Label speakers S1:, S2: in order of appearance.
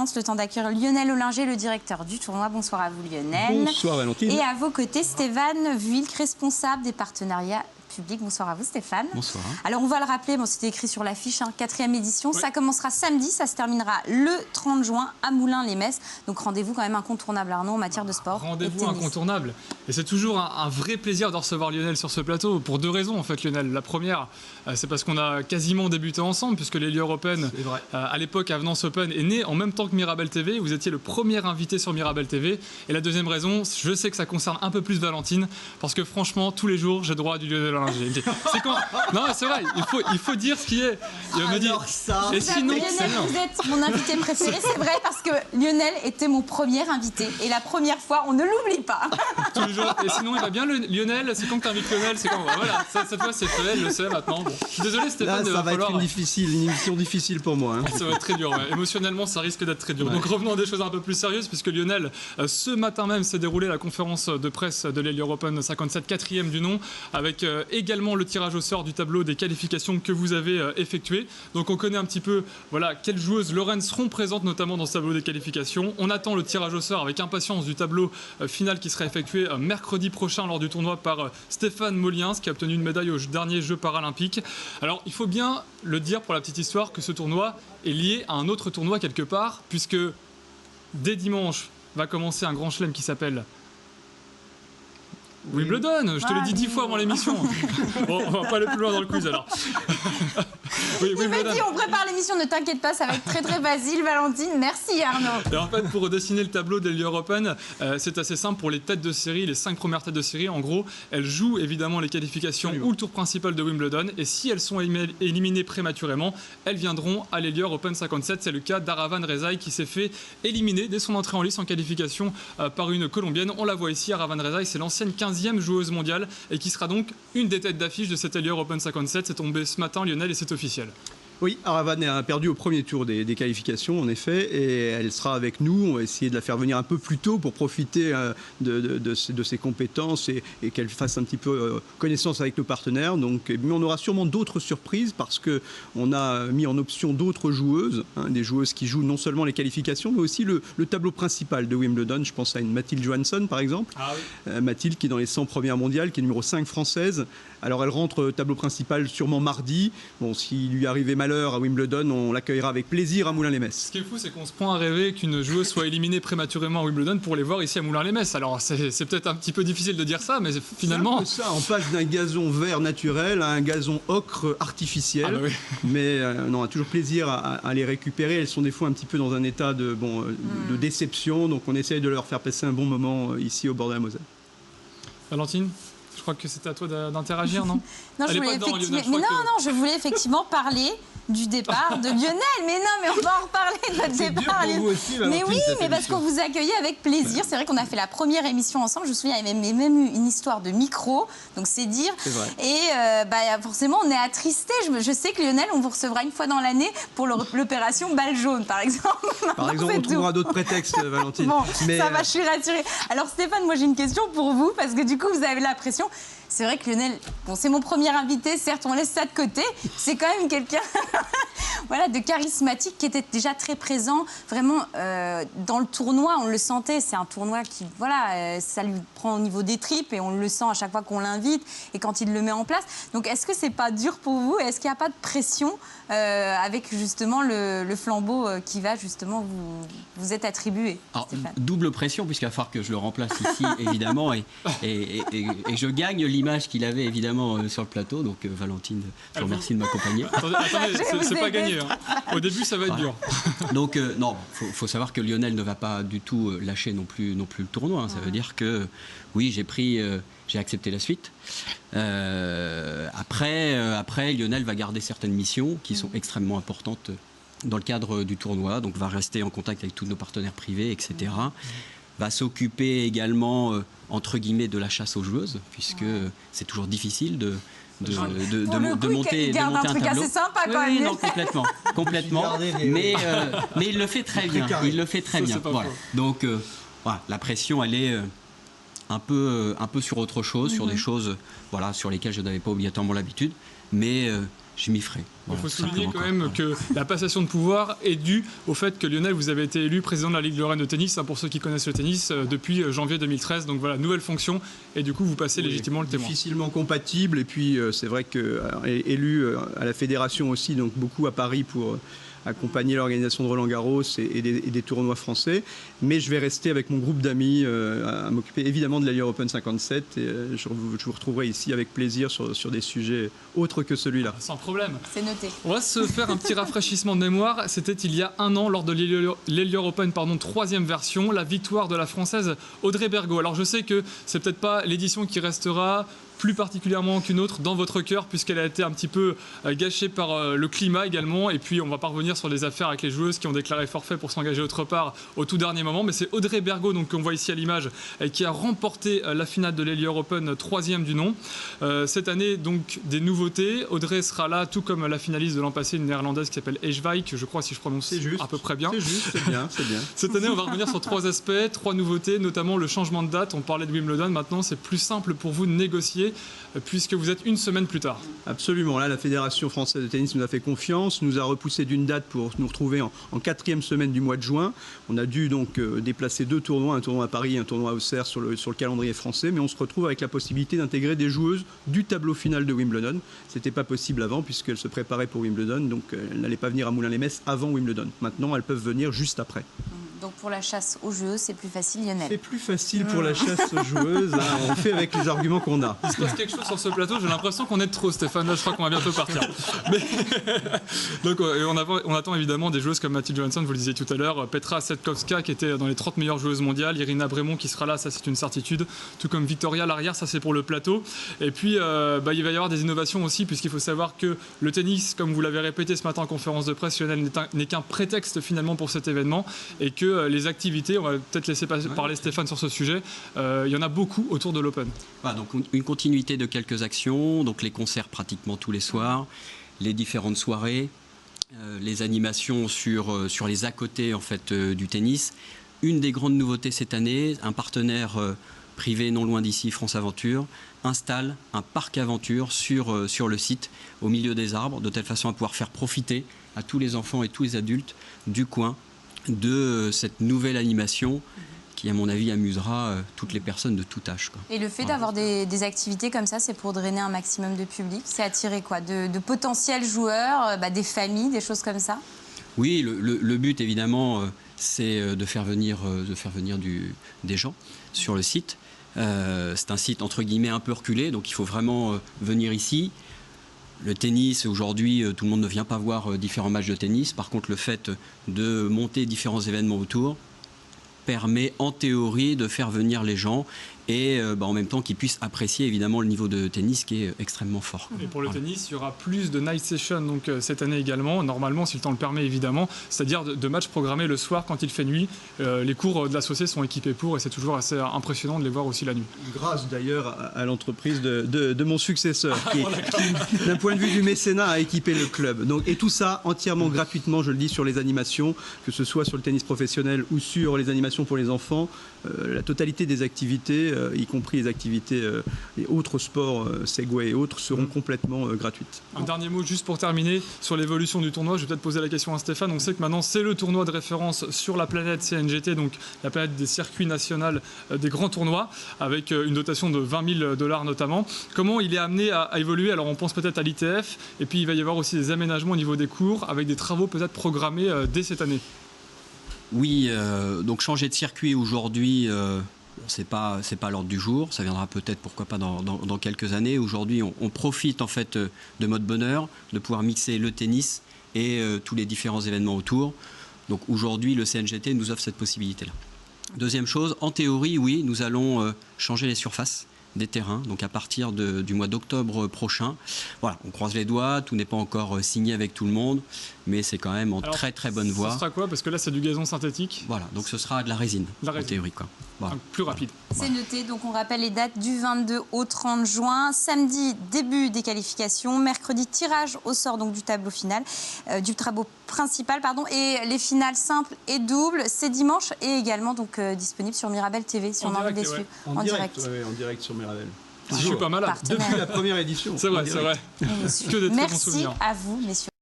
S1: France, le temps d'accueillir Lionel Ollinger, le directeur du tournoi. Bonsoir à vous Lionel.
S2: Bonsoir Valentine.
S1: Et à vos côtés, Stéphane Vuilk, responsable des partenariats publics. Bonsoir à vous Stéphane.
S2: Bonsoir.
S1: Alors on va le rappeler, bon, c'était écrit sur l'affiche, 4e édition. Oui. Ça commencera samedi, ça se terminera le 30 juin à Moulins-les-Metz. Donc rendez-vous quand même incontournable Arnaud en matière de sport.
S3: Rendez-vous incontournable. Et c'est toujours un vrai plaisir de recevoir Lionel sur ce plateau, pour 2 raisons en fait Lionel. La première, c'est parce qu'on a quasiment débuté ensemble, puisque l'Elior Open, à l'époque Avenance Open, est né en même temps que Mirabel TV. Vous étiez le premier invité sur Mirabel TV. Et la deuxième raison, je sais que ça concerne un peu plus Valentine, parce que franchement, tous les jours, j'ai droit à du Lionel Ollinger. C'est quand... Non, c'est vrai, il faut dire ce qui est. Il me dit...
S1: ça... Et sinon, Lionel, vous êtes mon invité préféré, c'est vrai, parce que Lionel était mon premier invité. Et la première fois, on ne l'oublie pas.
S3: Tous les jours. Et sinon, il va bien, Lionel. C'est quand que t'invites Lionel, c'est quand. Voilà, cette fois, c'est fait, elle le sait maintenant. Bon. Je suis désolé, Stéphane.
S2: Là, ça va être une émission difficile pour moi. Hein.
S3: Ça va être très dur, ouais. Émotionnellement, ça risque d'être très dur. Ouais. Donc revenons à des choses un peu plus sérieuses, puisque Lionel, ce matin même, s'est déroulée la conférence de presse de l'Elior Open 57, 4e du nom, avec également le tirage au sort du tableau des qualifications que vous avez effectué. Donc on connaît un petit peu voilà, quelles joueuses lorraines seront présentes notamment dans ce tableau des qualifications. On attend le tirage au sort avec impatience du tableau final qui sera effectué mercredi prochain lors du tournoi par Stéphane Molliens, qui a obtenu une médaille aux derniers Jeux paralympiques. Alors il faut bien le dire pour la petite histoire que ce tournoi est lié à un autre tournoi quelque part, puisque dès dimanche va commencer un grand chelem qui s'appelle Wimbledon. Je te l'ai dit 10 fois avant l'émission. Bon, on va pas aller plus loin dans le quiz alors.
S1: Oui, il m'a dit on prépare l'émission, ne t'inquiète pas, ça va être très très facile Valentine. Merci Arnaud.
S3: Et en fait, pour dessiner le tableau de l'Elior Open, c'est assez simple pour les têtes de série, les 5 premières têtes de série. En gros, elles jouent évidemment les qualifications ou le tour principal de Wimbledon. Et si elles sont éliminées prématurément, elles viendront à l'Elior Open 57. C'est le cas d'Aravan Rezaï qui s'est fait éliminer dès son entrée en lice en qualification par une Colombienne. On la voit ici, Aravan Rezaï, c'est l'ancienne 15e joueuse mondiale et qui sera donc une des têtes d'affiche de cet Elior Open 57. C'est tombé ce matin Lionel et c'est officiel.
S2: Oui, Aravan a perdu au premier tour des qualifications, en effet, et elle sera avec nous. On va essayer de la faire venir un peu plus tôt pour profiter de ses compétences et qu'elle fasse un petit peu connaissance avec nos partenaires. Donc, mais on aura sûrement d'autres surprises parce qu'on a mis en option d'autres joueuses, des joueuses qui jouent non seulement les qualifications, mais aussi le tableau principal de Wimbledon. Je pense à une Mathilde Johansson, par exemple. Ah oui. Mathilde, qui est dans les 100 premières mondiales, qui est numéro 5 française. Alors, elle rentre au tableau principal sûrement mardi. Bon, s'il lui arrivait malheur à Wimbledon, on l'accueillera avec plaisir à Moulins-les-Metz.
S3: Ce qui est fou, c'est qu'on se prend à rêver qu'une joueuse soit éliminée prématurément à Wimbledon pour les voir ici à Moulins-les-Metz. Alors c'est peut-être un petit peu difficile de dire ça, mais finalement...
S2: C'est un peu ça, on passe d'un gazon vert naturel à un gazon ocre artificiel. Ah bah oui. Mais on a toujours plaisir à les récupérer. Elles sont des fois un petit peu dans un état de déception, donc on essaye de leur faire passer un bon moment ici au bord de la Moselle.
S3: Valentine ? Je crois que c'est à toi d'interagir, non?
S1: Non, je voulais effectivement parler du départ de Lionel. Mais non, mais on va en reparler de votre départ.
S2: Dur pour vous aussi, Valentine,
S1: mais oui, mais parce qu'on vous accueillait avec plaisir. C'est vrai qu'on a fait la première émission ensemble. Je me souviens, il y avait même eu une histoire de micro. Donc c'est dire.
S2: Vrai.
S1: Et forcément, on est attristé. Je sais que Lionel, on vous recevra une fois dans l'année pour l'opération balle jaune, par exemple.
S2: Par exemple, on trouvera d'autres prétextes, Valentine.
S1: Bon, mais ça va, je suis rassurée. Alors Stéphane, moi j'ai une question pour vous, parce que du coup, vous avez la pression. C'est vrai que Lionel, bon, c'est mon premier invité, certes, on laisse ça de côté. C'est quand même quelqu'un voilà, de charismatique qui était déjà très présent, vraiment dans le tournoi, on le sentait. C'est un tournoi qui, voilà, ça lui prend au niveau des tripes et on le sent à chaque fois qu'on l'invite et quand il le met en place. Donc, est-ce que c'est pas dur pour vous? Est-ce qu'il n'y a pas de pression avec justement le flambeau qui va justement vous être attribué?
S4: Alors, double pression, puisqu'il va falloir que je le remplace ici, évidemment, et je gagne l'image qu'il avait évidemment sur le plateau. Donc Valentine, je vous remercie de m'accompagner.
S3: Attendez, c'est pas gagné. Hein. Au début, ça va être dur.
S4: Donc non, faut savoir que Lionel ne va pas du tout lâcher non plus le tournoi. Hein. Ça veut dire que oui, j'ai accepté la suite. Après, Lionel va garder certaines missions qui sont extrêmement importantes dans le cadre du tournoi. Donc va rester en contact avec tous nos partenaires privés, etc. Va s'occuper également, entre guillemets, de la chasse aux joueuses, puisque c'est toujours difficile de monter un tableau.
S1: Assez sympa, quand même.
S4: Non, complètement. Mais il le fait très bien. Il le fait très bien. Voilà. Donc, voilà, la pression, elle est un peu sur autre chose, sur des choses, voilà, sur lesquelles je n'avais pas obligatoirement l'habitude. Mais je m'y ferai.
S3: Il faut souligner quand même que la passation de pouvoir est due au fait que Lionel, vous avez été élu président de la Ligue Lorraine de tennis, pour ceux qui connaissent le tennis, depuis janvier 2013. Donc voilà, nouvelle fonction, et du coup vous passez légitimement le témoin.
S2: Difficilement compatible, et puis c'est vrai que élu à la fédération aussi, donc beaucoup à Paris pour accompagner l'organisation de Roland-Garros et des tournois français. Mais je vais rester avec mon groupe d'amis à m'occuper évidemment de l'Allure Open 57. Et je vous retrouverai ici avec plaisir sur des sujets autres que celui-là.
S3: Sans problème.
S1: C'est noté.
S3: On va se faire un petit rafraîchissement de mémoire. C'était il y a un an, lors de l'Allure Open, 3e version, la victoire de la Française Audrey Bergaud. Alors je sais que c'est peut-être pas l'édition qui restera plus particulièrement qu'une autre dans votre cœur, puisqu'elle a été un petit peu gâchée par le climat également, et puis on va pas revenir sur les affaires avec les joueuses qui ont déclaré forfait pour s'engager autre part au tout dernier moment, mais c'est Audrey Bergaud, donc qu'on voit ici à l'image, qui a remporté la finale de l'Allure Open, 3e du nom. Cette année, donc, des nouveautés. Audrey sera là, tout comme la finaliste de l'an passé, une néerlandaise qui s'appelle Ejwijk, je crois, si je prononce à peu près bien.
S2: C'est juste, c'est bien, c'est bien.
S3: Cette année, on va revenir sur 3 aspects, 3 nouveautés, notamment le changement de date. On parlait de Wimbledon, maintenant c'est plus simple pour vous de négocier, puisque vous êtes une semaine plus tard.
S2: Absolument. Là, la Fédération française de tennis nous a fait confiance, nous a repoussé d'une date pour nous retrouver en 4e semaine du mois de juin. On a dû donc déplacer 2 tournois, un tournoi à Paris et un tournoi à Auxerre sur le calendrier français, mais on se retrouve avec la possibilité d'intégrer des joueuses du tableau final de Wimbledon. C'était pas possible avant puisqu'elles se préparaient pour Wimbledon, donc elles n'allaient pas venir à Moulins-les-Metz avant Wimbledon. Maintenant, elles peuvent venir juste après.
S1: Donc pour la chasse aux joueuses, c'est plus facile, Lionel.
S2: C'est plus facile pour la chasse aux joueuses. Hein. On fait avec les arguments qu'on a.
S3: Il se passe quelque chose sur ce plateau, j'ai l'impression qu'on est de trop, Stéphane. Là, je crois qu'on va bientôt partir. Mais... Donc, on attend évidemment des joueuses comme Mathilde Johansson, vous le disiez tout à l'heure, Petra Setkowska qui était dans les 30 meilleures joueuses mondiales, Irina Brémond qui sera là, ça c'est une certitude, tout comme Victoria l'arrière, ça c'est pour le plateau. Et puis, il va y avoir des innovations aussi, puisqu'il faut savoir que le tennis, comme vous l'avez répété ce matin en conférence de presse, Lionel, n'est qu'un prétexte finalement pour cet événement, et que les activités, on va peut-être laisser parler Stéphane sur ce sujet, il y en a beaucoup autour de l'Open.
S4: Voilà, donc une continuité de quelques actions, donc les concerts pratiquement tous les soirs, les différentes soirées, les animations sur les à-côté en fait, du tennis. Une des grandes nouveautés cette année, un partenaire privé non loin d'ici, France Aventure, installe un parc aventure sur le site, au milieu des arbres, de telle façon à pouvoir faire profiter à tous les enfants et tous les adultes du coin de cette nouvelle animation qui, à mon avis, amusera toutes les personnes de tout âge. Quoi.
S1: Et le fait d'avoir des activités comme ça, c'est pour drainer un maximum de public? C'est attirer quoi? De potentiels joueurs, des familles, des choses comme ça?
S4: Oui, le but, évidemment, c'est de faire venir des gens sur le site. C'est un site, entre guillemets, un peu reculé, donc il faut vraiment venir ici. Le tennis, aujourd'hui, tout le monde ne vient pas voir différents matchs de tennis. Par contre, le fait de monter différents événements autour permet, en théorie, de faire venir les gens et en même temps qu'ils puissent apprécier évidemment le niveau de tennis qui est extrêmement fort.
S3: Et pour le tennis, il y aura plus de night session donc, cette année également, normalement si le temps le permet évidemment, c'est-à-dire de matchs programmés le soir quand il fait nuit. Les cours de l'associé sont équipés pour et c'est toujours assez impressionnant de les voir aussi la nuit.
S2: Grâce d'ailleurs à l'entreprise de mon successeur qui, d'un point de vue du mécénat, a équipé le club. Donc, et tout ça entièrement gratuitement, je le dis, sur les animations, que ce soit sur le tennis professionnel ou sur les animations pour les enfants. La totalité des activités, y compris les activités, les autres sports, Segway et autres, seront complètement gratuites.
S3: Un dernier mot juste pour terminer sur l'évolution du tournoi. Je vais peut-être poser la question à Stéphane. On sait que maintenant c'est le tournoi de référence sur la planète CNGT, donc la planète des circuits nationaux des grands tournois, avec une dotation de $20 000 notamment. Comment il est amené à évoluer? Alors on pense peut-être à l'ITF, et puis il va y avoir aussi des aménagements au niveau des cours, avec des travaux peut-être programmés dès cette année.
S4: Oui, donc changer de circuit aujourd'hui, c'est pas à l'ordre du jour. Ça viendra peut-être, pourquoi pas, dans quelques années. Aujourd'hui, on profite en fait de mode bonheur, de pouvoir mixer le tennis et tous les différents événements autour. Donc aujourd'hui, le CNGT nous offre cette possibilité-là. Deuxième chose, en théorie, oui, nous allons changer les surfaces des terrains, donc à partir du mois d'octobre prochain. Voilà, on croise les doigts, tout n'est pas encore signé avec tout le monde, mais c'est quand même en très très bonne voie.
S3: Ce sera quoi? Parce que là c'est du gazon synthétique.
S4: Voilà, donc ce sera de la résine, en théorie. Quoi. Voilà.
S3: Plus rapide.
S1: C'est noté, donc on rappelle les dates du 22 au 30 juin. Samedi, début des qualifications. Mercredi, tirage au sort donc, du tableau final, du tableau principal, pardon. Et les finales simples et doubles, c'est dimanche et également donc, disponible sur Mirabel TV si on a envie de les suivre.
S2: En direct sur Mirabel.
S3: Je suis pas malade.
S1: Partenaire.
S2: Depuis la première édition.
S3: C'est vrai, c'est vrai.
S1: Et messieurs,
S3: Que des très bons
S1: merci
S3: souvenirs.
S1: à vous, messieurs.